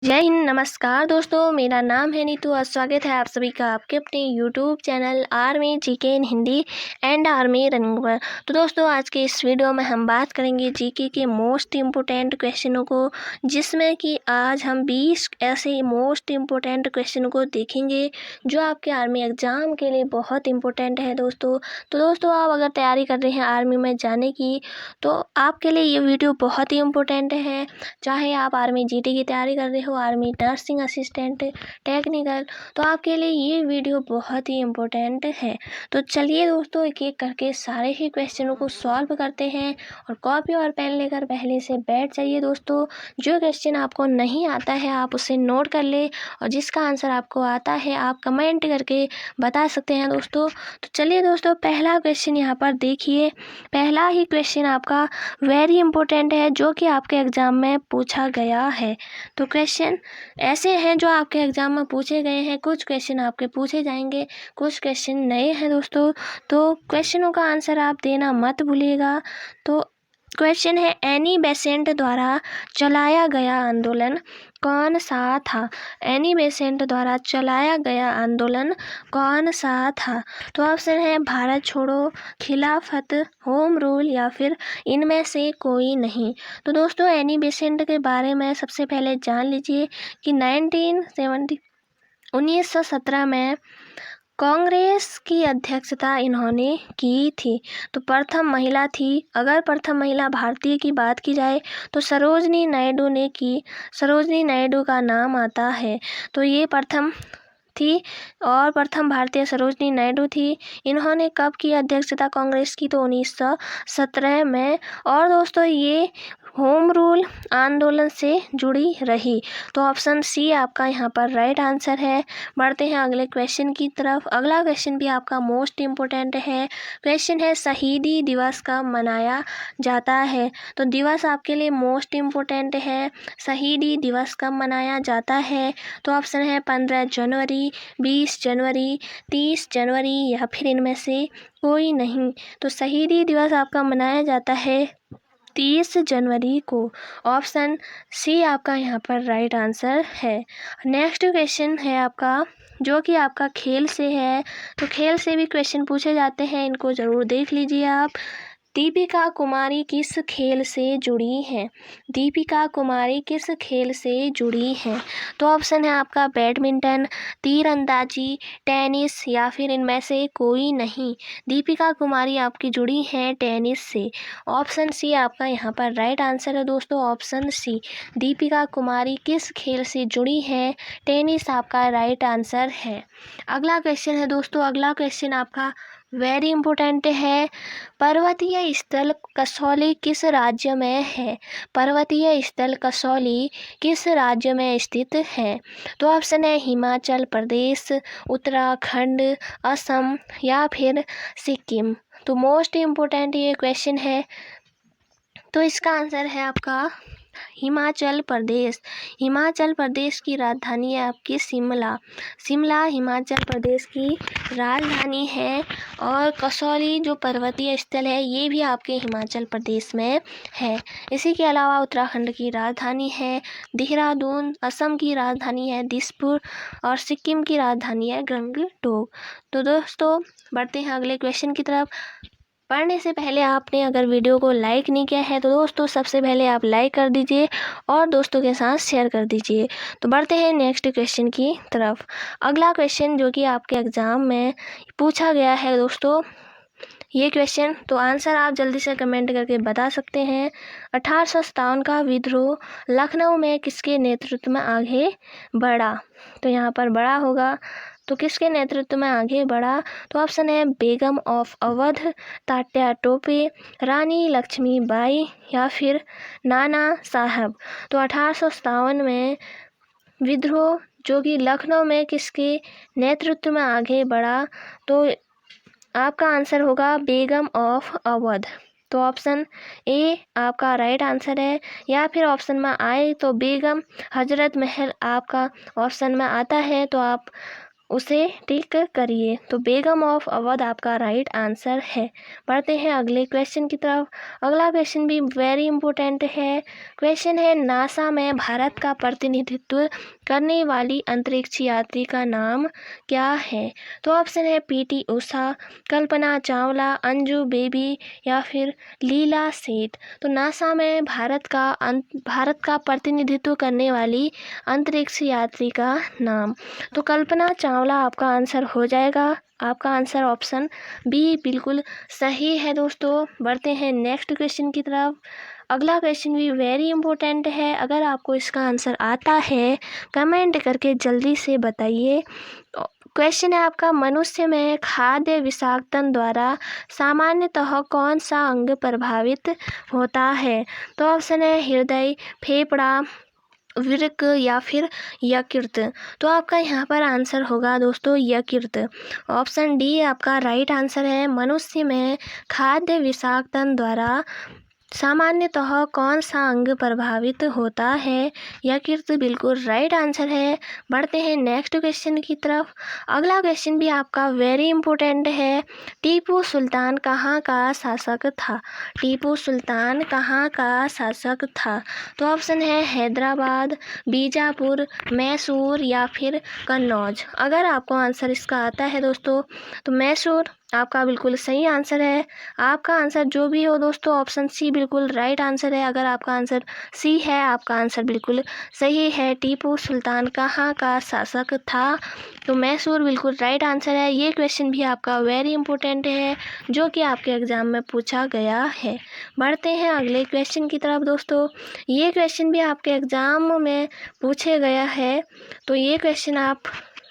जय हिंद। नमस्कार दोस्तों, मेरा नाम है नीतू और स्वागत है आप सभी का आपके अपने YouTube channel army GK in Hindi and army running पर। तो दोस्तों, आज के इस वीडियो में हम बात करेंगे जीके के मोस्ट इम्पोर्टेंट क्वेश्चनों को, जिसमें कि आज हम 20 ऐसे मोस्ट इम्पोर्टेंट क्वेश्चनों को देखेंगे जो आपके आर्मी एग्ज़ाम के लिए बहुत इम्पोर्टेंट है दोस्तों। तो दोस्तों, आप अगर तैयारी कर रहे हैं आर्मी में जाने की, तो आपके लिए ये वीडियो बहुत ही इम्पोर्टेंट है। चाहे आप आर्मी जीडी की तैयारी कर रहे हो, आर्मी नर्सिंग असिस्टेंट, टेक्निकल, तो आपके लिए ये वीडियो बहुत ही इम्पोर्टेंट है। तो चलिए दोस्तों, एक एक करके सारे ही क्वेश्चनों को सॉल्व करते हैं और कॉपी और पेन लेकर पहले से बैठ जाइए दोस्तों। जो क्वेश्चन आपको नहीं आता है आप उसे नोट कर ले, और जिसका आंसर आपको आता है आप कमेंट करके बता सकते हैं दोस्तों। तो चलिए दोस्तों, पहला क्वेश्चन यहाँ पर देखिए। पहला ही क्वेश्चन आपका वेरी इंपॉर्टेंट है, जो कि आपके एग्ज़ाम में पूछा गया है। तो क्वेश्चन ऐसे हैं जो आपके एग्ज़ाम में पूछे गए हैं। कुछ क्वेश्चन आपके पूछे जाएंगे, कुछ क्वेश्चन नए हैं दोस्तों। तो क्वेश्चनों का आंसर आप देना मत भूलिएगा। तो क्वेश्चन है, एनी बेसेंट द्वारा चलाया गया आंदोलन कौन सा था? एनी बेसेंट द्वारा चलाया गया आंदोलन कौन सा था? तो ऑप्शन है भारत छोड़ो, खिलाफत, होम रूल या फिर इनमें से कोई नहीं। तो दोस्तों, एनी बेसेंट के बारे में सबसे पहले जान लीजिए कि 1917 में कांग्रेस की अध्यक्षता इन्होंने की थी। तो प्रथम महिला थी। अगर प्रथम महिला भारतीय की बात की जाए तो सरोजनी नायडू ने की। सरोजनी नायडू का नाम आता है, तो ये प्रथम थी और प्रथम भारतीय सरोजनी नायडू थी। इन्होंने कब की अध्यक्षता कांग्रेस की? तो 1917 में। और दोस्तों, ये होम रूल आंदोलन से जुड़ी रही। तो ऑप्शन सी आपका यहाँ पर राइट आंसर है। बढ़ते हैं अगले क्वेश्चन की तरफ। अगला क्वेश्चन भी आपका मोस्ट इम्पोर्टेंट है। क्वेश्चन है, शहीदी दिवस कब मनाया जाता है? तो दिवस आपके लिए मोस्ट इम्पोर्टेंट है। शहीदी दिवस कब मनाया जाता है? तो ऑप्शन है 15 जनवरी, 20 जनवरी, 30 जनवरी या फिर इनमें से कोई नहीं। तो शहीदी दिवस आपका मनाया जाता है 30 जनवरी को। ऑप्शन सी आपका यहाँ पर राइट आंसर है। नेक्स्ट क्वेश्चन है आपका, जो कि आपका खेल से है। तो खेल से भी क्वेश्चन पूछे जाते हैं, इनको ज़रूर देख लीजिए आप। दीपिका कुमारी किस खेल से जुड़ी हैं? दीपिका कुमारी किस खेल से जुड़ी हैं? तो ऑप्शन है आपका बैडमिंटन, तीरंदाजी, टेनिस या फिर इनमें से कोई नहीं। दीपिका कुमारी आपकी जुड़ी हैं टेनिस से। ऑप्शन सी आपका यहाँ पर राइट आंसर है दोस्तों। ऑप्शन सी, दीपिका कुमारी किस खेल से जुड़ी है? टेनिस आपका राइट आंसर है। अगला क्वेश्चन है दोस्तों, अगला क्वेश्चन आपका वेरी इंपॉर्टेंट है। पर्वतीय स्थल कसौली किस राज्य में है? पर्वतीय स्थल कसौली किस राज्य में स्थित है? तो ऑप्शन है हिमाचल प्रदेश, उत्तराखंड, असम या फिर सिक्किम। तो मोस्ट इम्पोर्टेंट ये क्वेश्चन है, तो इसका आंसर है आपका हिमाचल प्रदेश। हिमाचल प्रदेश की राजधानी है आपकी शिमला। शिमला हिमाचल प्रदेश की राजधानी है। और कसौली जो पर्वतीय स्थल है ये भी आपके हिमाचल प्रदेश में है। इसी के अलावा उत्तराखंड की राजधानी है देहरादून, असम की राजधानी है दिसपुर और सिक्किम की राजधानी है गंगटोक। तो दोस्तों, बढ़ते हैं अगले क्वेश्चन की तरफ। पढ़ने से पहले आपने अगर वीडियो को लाइक नहीं किया है तो दोस्तों सबसे पहले आप लाइक कर दीजिए और दोस्तों के साथ शेयर कर दीजिए। तो बढ़ते हैं नेक्स्ट क्वेश्चन की तरफ। अगला क्वेश्चन जो कि आपके एग्ज़ाम में पूछा गया है दोस्तों, ये क्वेश्चन, तो आंसर आप जल्दी से कमेंट करके बता सकते हैं। 1857 का विद्रोह लखनऊ में किसके नेतृत्व में आगे बढ़ा? तो यहाँ पर बड़ा होगा, तो किसके नेतृत्व में आगे बढ़ा? तो ऑप्शन है बेगम ऑफ अवध, तात्या टोपे, रानी लक्ष्मीबाई या फिर नाना साहब। तो 1857 में विद्रोह जो कि लखनऊ में किसके नेतृत्व में आगे बढ़ा? तो आपका आंसर होगा बेगम ऑफ अवध। तो ऑप्शन ए आपका राइट आंसर है। या फिर ऑप्शन में आए तो बेगम हजरत महल आपका ऑप्शन में आता है, तो आप उसे टिक करिए। तो बेगम ऑफ अवध आपका राइट आंसर है। बढ़ते हैं अगले क्वेश्चन की तरफ। अगला क्वेश्चन भी वेरी इंपॉर्टेंट है। क्वेश्चन है नासा में भारत का प्रतिनिधित्व करने वाली अंतरिक्ष यात्री का नाम क्या है? तो ऑप्शन है पीटी उषा, कल्पना चावला, अंजू बेबी या फिर लीला सेठ। तो नासा में भारत का प्रतिनिधित्व करने वाली अंतरिक्ष यात्री का नाम, तो कल्पना चावला आपका आंसर हो जाएगा। आपका आंसर ऑप्शन बी बिल्कुल सही है दोस्तों। बढ़ते हैं नेक्स्ट क्वेश्चन की तरफ। अगला क्वेश्चन भी वेरी इंपॉर्टेंट है। अगर आपको इसका आंसर आता है कमेंट करके जल्दी से बताइए। क्वेश्चन है आपका, मनुष्य में खाद्य विषाक्तन द्वारा सामान्यतः कौन सा अंग प्रभावित होता है? तो ऑप्शन है हृदय, फेफड़ा, वृक्क या फिर यकृत। तो आपका यहाँ पर आंसर होगा दोस्तों यकृत। ऑप्शन डी आपका राइट आंसर है। मनुष्य में खाद्य विषाक्तन द्वारा सामान्यतः कौन सा अंग प्रभावित होता है? यकृत बिल्कुल राइट आंसर है। बढ़ते हैं नेक्स्ट क्वेश्चन की तरफ। अगला क्वेश्चन भी आपका वेरी इंपॉर्टेंट है। टीपू सुल्तान कहाँ का शासक था? टीपू सुल्तान कहाँ का शासक था? तो ऑप्शन है हैदराबाद, बीजापुर, मैसूर या फिर कन्नौज। अगर आपको आंसर इसका आता है दोस्तों तो मैसूर आपका बिल्कुल सही आंसर है। आपका आंसर जो भी हो दोस्तों, ऑप्शन सी बिल्कुल राइट आंसर है। अगर आपका आंसर सी है आपका आंसर बिल्कुल सही है। टीपू सुल्तान कहाँ का शासक था? तो मैसूर बिल्कुल राइट आंसर है। ये क्वेश्चन भी आपका वेरी इंपॉर्टेंट है जो कि आपके एग्जाम में पूछा गया है। बढ़ते हैं अगले क्वेश्चन की तरफ दोस्तों। ये क्वेश्चन भी आपके एग्जाम में पूछे गया है। तो ये क्वेश्चन आप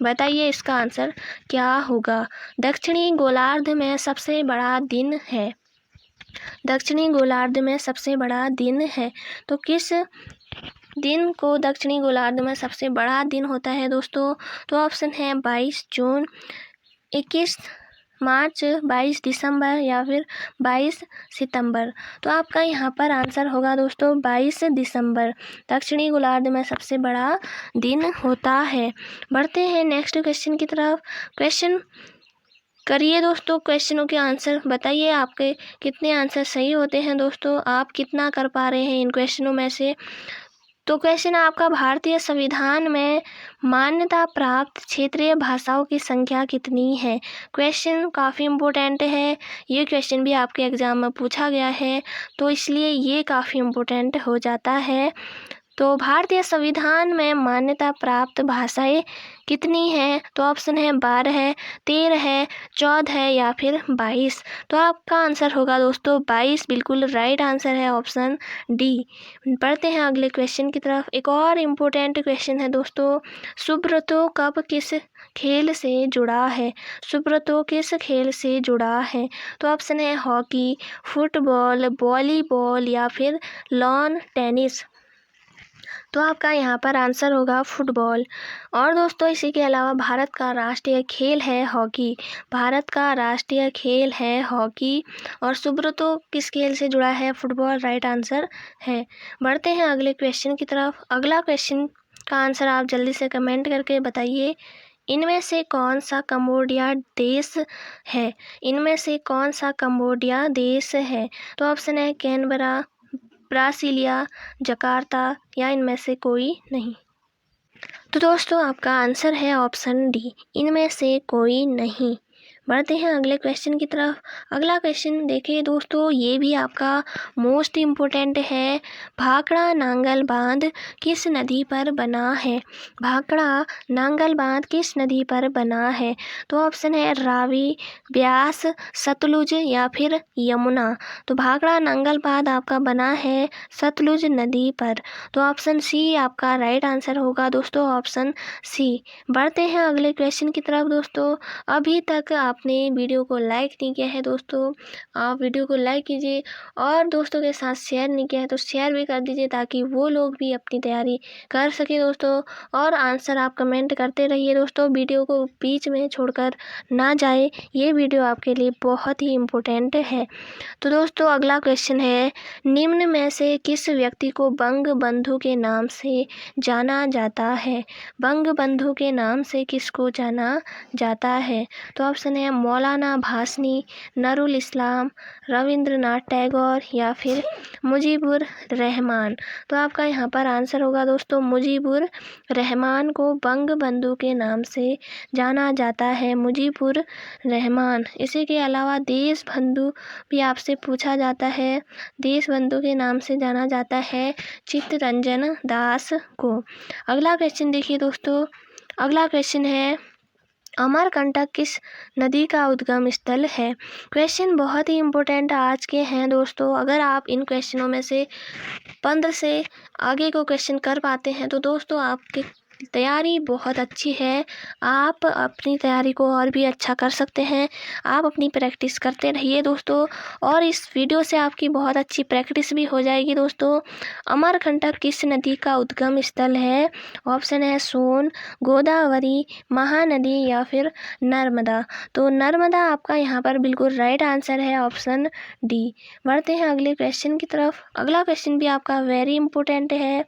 बताइए इसका आंसर क्या होगा? दक्षिणी गोलार्ध में सबसे बड़ा दिन है। दक्षिणी गोलार्ध में सबसे बड़ा दिन है। तो किस दिन को दक्षिणी गोलार्ध में सबसे बड़ा दिन होता है दोस्तों? तो ऑप्शन है 22 जून, 21 मार्च, 22 दिसंबर या फिर 22 सितंबर। तो आपका यहाँ पर आंसर होगा दोस्तों 22 दिसंबर दक्षिणी गोलार्ध में सबसे बड़ा दिन होता है। बढ़ते हैं नेक्स्ट क्वेश्चन की तरफ। क्वेश्चन करिए दोस्तों, क्वेश्चनों के आंसर बताइए आपके कितने आंसर सही होते हैं दोस्तों, आप कितना कर पा रहे हैं इन क्वेश्चनों में से। तो क्वेश्चन आपका, भारतीय संविधान में मान्यता प्राप्त क्षेत्रीय भाषाओं की संख्या कितनी है? क्वेश्चन काफ़ी इम्पोर्टेंट है। ये क्वेश्चन भी आपके एग्जाम में पूछा गया है तो इसलिए ये काफ़ी इम्पोर्टेंट हो जाता है। तो भारतीय संविधान में मान्यता प्राप्त भाषाएं कितनी हैं? तो ऑप्शन है 12, 13, 14 या फिर 22। तो आपका आंसर होगा दोस्तों 22 बिल्कुल राइट आंसर है, ऑप्शन डी। पढ़ते हैं अगले क्वेश्चन की तरफ। एक और इम्पोर्टेंट क्वेश्चन है दोस्तों, सुब्रतो कब किस खेल से जुड़ा है? सुब्रतो किस खेल से जुड़ा है? तो ऑप्शन है हॉकी, फुटबॉल, वॉलीबॉल या फिर लॉन टेनिस। तो आपका यहाँ पर आंसर होगा फुटबॉल। और दोस्तों इसी के अलावा भारत का राष्ट्रीय खेल है हॉकी। भारत का राष्ट्रीय खेल है हॉकी और सुब्रतो किस खेल से जुड़ा है? फुटबॉल राइट आंसर है। बढ़ते हैं अगले क्वेश्चन की तरफ। अगला क्वेश्चन का आंसर आप जल्दी से कमेंट करके बताइए। इनमें से कौन सा कंबोडिया देश है? इनमें से कौन सा कंबोडिया देश है? तो ऑप्शन है कैनबरा, ब्रासीलिया, जकार्ता या इनमें से कोई नहीं। तो दोस्तों आपका आंसर है ऑप्शन डी, इनमें से कोई नहीं। बढ़ते हैं अगले क्वेश्चन की तरफ। अगला क्वेश्चन देखिए दोस्तों, ये भी आपका मोस्ट इम्पोर्टेंट है। भाखड़ा नांगल बांध किस नदी पर बना है? भाखड़ा नांगल बांध किस नदी पर बना है? तो ऑप्शन है रावी, ब्यास, सतलुज या फिर यमुना। तो भाखड़ा नांगल बांध आपका बना है सतलुज नदी पर। तो ऑप्शन सी आपका राइट आंसर होगा दोस्तों, ऑप्शन सी। बढ़ते हैं अगले क्वेश्चन की तरफ दोस्तों। अभी तक आपने वीडियो को लाइक नहीं किया है दोस्तों, आप वीडियो को लाइक कीजिए और दोस्तों के साथ शेयर नहीं किया है तो शेयर भी कर दीजिए ताकि वो लोग भी अपनी तैयारी कर सके दोस्तों। और आंसर आप कमेंट करते रहिए दोस्तों, वीडियो को बीच में छोड़कर ना जाए, ये वीडियो आपके लिए बहुत ही इम्पोर्टेंट है। तो दोस्तों अगला क्वेश्चन है, निम्न में से किस व्यक्ति को बंग बंधु के नाम से जाना जाता है? बंग बंधु के नाम से किसको जाना जाता है? तो ऑप्शन है मौलाना भासनी, नरुल इस्लाम, रविंद्रनाथ टैगोर या फिर मुजीबुर रहमान। तो आपका यहाँ पर आंसर होगा दोस्तों मुजीबुर रहमान को बंग बंधु के नाम से जाना जाता है, मुजीबुर रहमान। इसी के अलावा देश बंधु भी आपसे पूछा जाता है, देश बंधु के नाम से जाना जाता है चित्तरंजन दास को। अगला क्वेश्चन देखिए दोस्तों, अगला क्वेश्चन है अमरकंटक किस नदी का उद्गम स्थल है? क्वेश्चन बहुत ही इम्पोर्टेंट आज के हैं दोस्तों। अगर आप इन क्वेश्चनों में से 15 से आगे को क्वेश्चन कर पाते हैं तो दोस्तों आपकी तैयारी बहुत अच्छी है, आप अपनी तैयारी को और भी अच्छा कर सकते हैं। आप अपनी प्रैक्टिस करते रहिए दोस्तों और इस वीडियो से आपकी बहुत अच्छी प्रैक्टिस भी हो जाएगी दोस्तों। अमरकंटक किस नदी का उद्गम स्थल है? ऑप्शन है सोन, गोदावरी, महानदी या फिर नर्मदा। तो नर्मदा आपका यहाँ पर बिल्कुल राइट आंसर है, ऑप्शन डी। बढ़ते हैं अगले क्वेश्चन की तरफ। अगला क्वेश्चन भी आपका वेरी इंपॉर्टेंट है,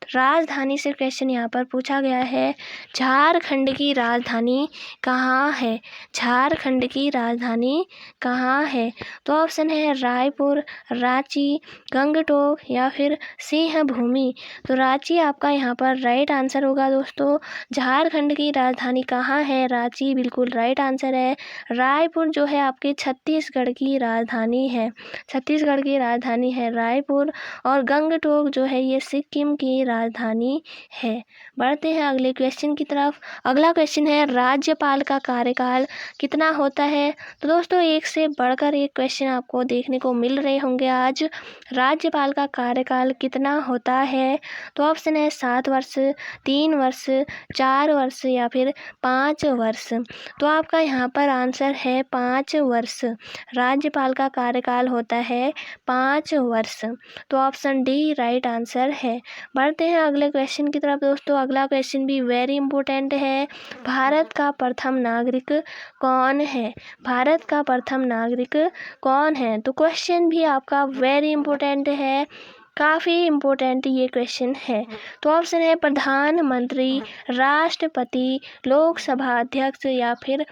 राजधानी से क्वेश्चन यहाँ पर पूछा गया है, झारखंड की राजधानी कहाँ है? झारखंड की राजधानी कहाँ है? तो ऑप्शन है रायपुर, रांची, गंगटोक या फिर सिंहभूमि। तो रांची आपका यहाँ पर राइट आंसर होगा दोस्तों। झारखंड की राजधानी कहाँ है? रांची बिल्कुल राइट आंसर है। रायपुर जो है आपके छत्तीसगढ़ की राजधानी है, छत्तीसगढ़ की राजधानी है रायपुर। और गंगटोक जो है ये सिक्किम की राजधानी है। बढ़ते हैं अगले क्वेश्चन की तरफ। अगला क्वेश्चन है राज्यपाल का कार्यकाल कितना होता है? तो दोस्तों एक से बढ़कर एक क्वेश्चन आपको देखने को मिल रहे होंगे आज। राज्यपाल का कार्यकाल कितना होता है? तो ऑप्शन है 7 वर्ष, 3 वर्ष, 4 वर्ष या फिर 5 वर्ष। तो आपका यहाँ पर आंसर है 5 वर्ष। राज्यपाल का कार्यकाल होता है 5 वर्ष। तो ऑप्शन डी राइट आंसर है। बढ़ते हैं अगले क्वेश्चन की तरफ दोस्तों। अगला क्वेश्चन भी वेरी इंपॉर्टेंट है, भारत का प्रथम नागरिक कौन है? भारत का प्रथम नागरिक कौन है? तो क्वेश्चन भी आपका वेरी इंपॉर्टेंट है, काफ़ी इम्पोर्टेंट ये क्वेश्चन है। तो ऑप्शन है प्रधानमंत्री, राष्ट्रपति, लोकसभा अध्यक्ष या फिर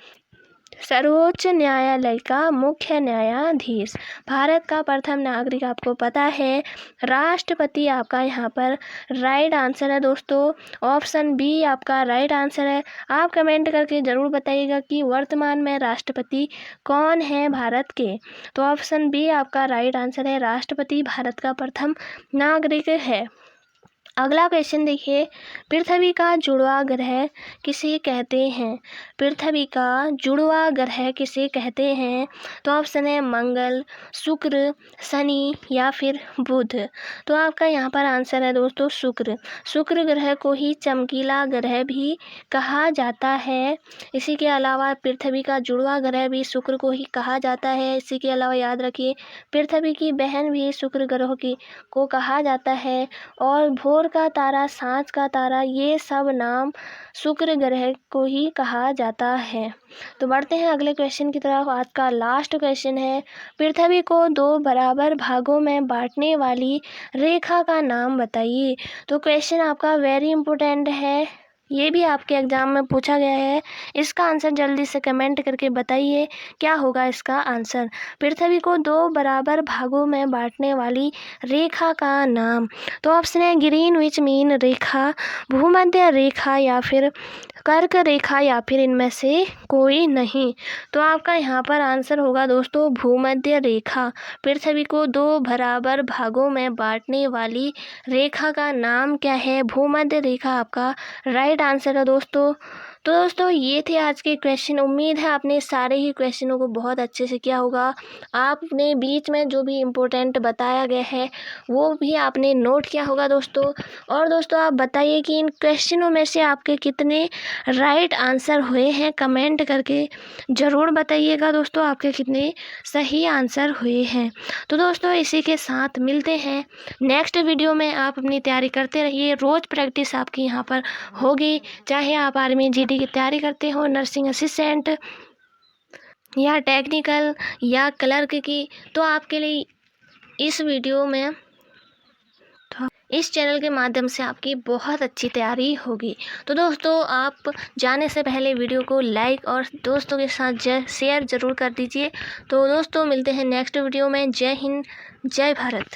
सर्वोच्च न्यायालय का मुख्य न्यायाधीश। भारत का प्रथम नागरिक आपको पता है राष्ट्रपति आपका यहाँ पर राइट आंसर है दोस्तों। ऑप्शन बी आपका राइट आंसर है। आप कमेंट करके ज़रूर बताइएगा कि वर्तमान में राष्ट्रपति कौन है भारत के। तो ऑप्शन बी आपका राइट आंसर है, राष्ट्रपति भारत का प्रथम नागरिक है। अगला क्वेश्चन देखिए, पृथ्वी का जुड़वा ग्रह किसे कहते हैं? पृथ्वी का जुड़वा ग्रह किसे कहते हैं? तो ऑप्शन है मंगल, शुक्र, शनि या फिर बुध। तो आपका यहाँ पर आंसर है दोस्तों शुक्र। शुक्र ग्रह को ही चमकीला ग्रह भी कहा जाता है। इसी के अलावा पृथ्वी का जुड़वा ग्रह भी शुक्र को ही कहा जाता है। इसी के अलावा याद रखिए पृथ्वी की बहन भी शुक्र ग्रह की को कहा जाता है। और भोर का तारा, सांझ का तारा, ये सब नाम शुक्र ग्रह को ही कहा जाता है। तो बढ़ते हैं अगले क्वेश्चन की तरफ। आज का लास्ट क्वेश्चन है, पृथ्वी को 2 बराबर भागों में बांटने वाली रेखा का नाम बताइए। तो क्वेश्चन आपका वेरी इंपॉर्टेंट है, ये भी आपके एग्जाम में पूछा गया है। इसका आंसर जल्दी से कमेंट करके बताइए क्या होगा इसका आंसर। पृथ्वी को 2 बराबर भागों में बांटने वाली रेखा का नाम। तो ऑप्शन है ग्रीनविच मीन रेखा, भूमध्य रेखा या फिर कर्क रेखा या फिर इनमें से कोई नहीं। तो आपका यहाँ पर आंसर होगा दोस्तों भूमध्य रेखा। पृथ्वी को 2 बराबर भागों में बांटने वाली रेखा का नाम क्या है? भूमध्य रेखा आपका राइट आंसर है दोस्तों। तो दोस्तों ये थे आज के क्वेश्चन। उम्मीद है आपने सारे ही क्वेश्चनों को बहुत अच्छे से किया होगा। आपने बीच में जो भी इम्पोर्टेंट बताया गया है वो भी आपने नोट किया होगा दोस्तों। और दोस्तों आप बताइए कि इन क्वेश्चनों में से आपके कितने राइट आंसर हुए हैं, कमेंट करके ज़रूर बताइएगा दोस्तों आपके कितने सही आंसर हुए हैं। तो दोस्तों इसी के साथ मिलते हैं नेक्स्ट वीडियो में। आप अपनी तैयारी करते रहिए, रोज़ प्रैक्टिस आपकी यहाँ पर होगी। चाहे आप आर्मी जीडी की तैयारी करते हो, नर्सिंग असिस्टेंट या टेक्निकल या क्लर्क की, तो आपके लिए इस वीडियो में इस चैनल के माध्यम से आपकी बहुत अच्छी तैयारी होगी। तो दोस्तों आप जाने से पहले वीडियो को लाइक और दोस्तों के साथ शेयर ज़रूर कर दीजिए। तो दोस्तों मिलते हैं नेक्स्ट वीडियो में। जय हिंद, जय भारत।